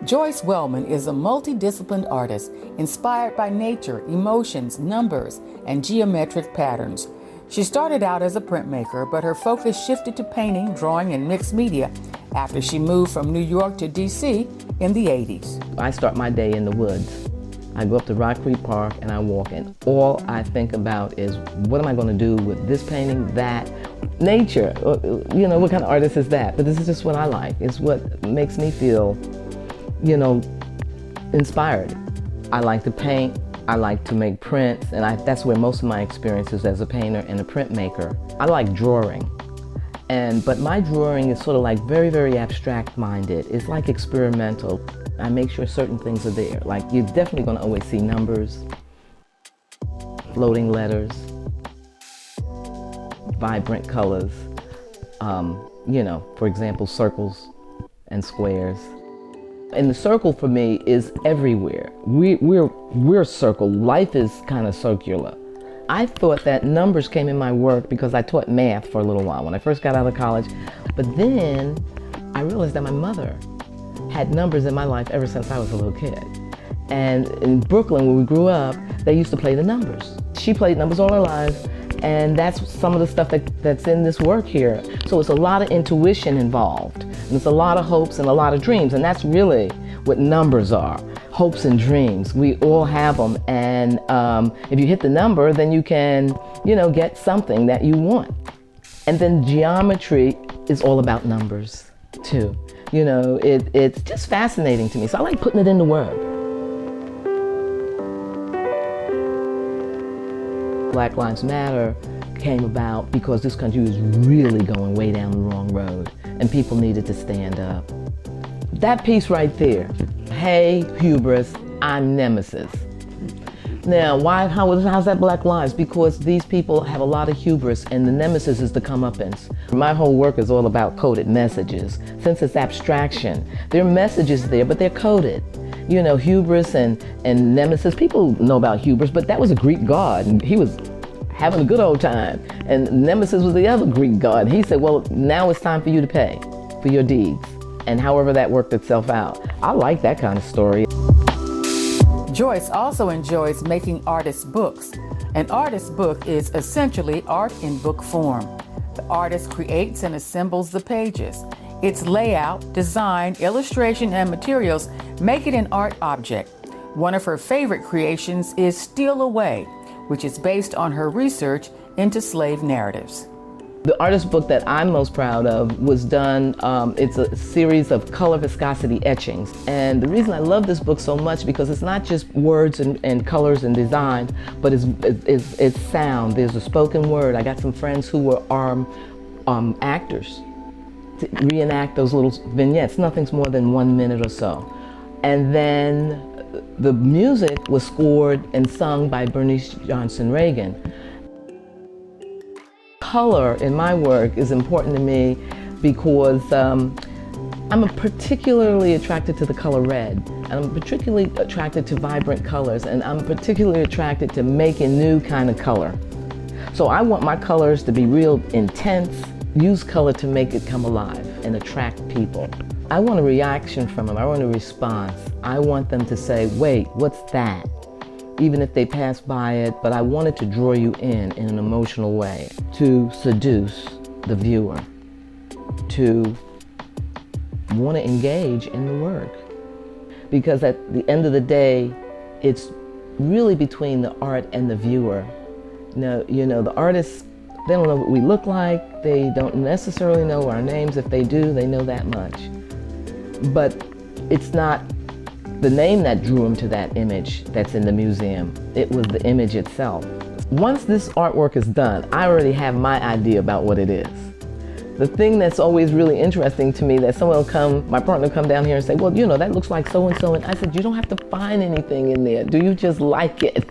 Joyce Wellman is a multidisciplined artist inspired by nature, emotions, numbers, and geometric patterns. She started out as a printmaker, but her focus shifted to painting, drawing, and mixed media after she moved from New York to D.C. in the 80s. I start my day in the woods. I go up to Rock Creek Park and I walk, and all I think about is, what am I going to do with this painting, that, nature? You know, what kind of artist is that? But this is just what I like. It's what makes me feel, you know, inspired. I like to paint, I like to make prints, and that's where most of my experience is as a painter and a printmaker. I like drawing, but my drawing is sort of like very, very abstract-minded. It's like experimental. I make sure certain things are there. Like, you're definitely going to always see numbers, floating letters, vibrant colors, you know, for example, circles and squares. And the circle for me is everywhere. We're circle. Life is kind of circular. I thought that numbers came in my work because I taught math for a little while when I first got out of college. But then I realized that my mother had numbers in my life ever since I was a little kid. And in Brooklyn, where we grew up, they used to play the numbers. She played numbers all her life, and that's some of the stuff that's in this work here. So it's a lot of intuition involved, and it's a lot of hopes and a lot of dreams, and that's really what numbers are, hopes and dreams. We all have them, and if you hit the number, then you can, you know, get something that you want. And then geometry is all about numbers, too. You know, it's just fascinating to me, so I like putting it into work. Black Lives Matter came about because this country was really going way down the wrong road, and people needed to stand up. That piece right there, hey, hubris, I'm nemesis. Now, how's that Black Lives? Because these people have a lot of hubris, and the nemesis is the comeuppance. My whole work is all about coded messages. Since it's abstraction, there are messages there, but they're coded. You know, hubris and nemesis, people know about hubris, but that was a Greek god, and he was having a good old time. And nemesis was the other Greek god. He said, well, now it's time for you to pay for your deeds. And however that worked itself out. I like that kind of story. Joyce also enjoys making artist books. An artist book is essentially art in book form. The artist creates and assembles the pages. Its layout, design, illustration, and materials make it an art object. One of her favorite creations is Steal Away, which is based on her research into slave narratives. The artist book that I'm most proud of was done, it's a series of color viscosity etchings. And the reason I love this book so much because it's not just words and colors and design, but it's sound. There's a spoken word. I got some friends who were actors to reenact those little vignettes. Nothing's more than 1 minute or so. And then the music was scored and sung by Bernice Johnson Reagan. Color in my work is important to me because I'm particularly attracted to the color red, and I'm particularly attracted to vibrant colors, and I'm particularly attracted to making new kind of color. So I want my colors to be real intense, use color to make it come alive and attract people. I want a reaction from them. I want a response. I want them to say, wait, what's that? Even if they pass by it, but I wanted to draw you in an emotional way, to seduce the viewer, to want to engage in the work. Because at the end of the day, it's really between the art and the viewer. You know, the artists, they don't know what we look like, they don't necessarily know our names. If they do, they know that much. But it's not the name that drew him to that image that's in the museum. It was the image itself. Once this artwork is done, I already have my idea about what it is. The thing that's always really interesting to me, that someone will come, my partner will come down here and say, well, you know, that looks like so-and-so. And I said, you don't have to find anything in there. Do you just like it?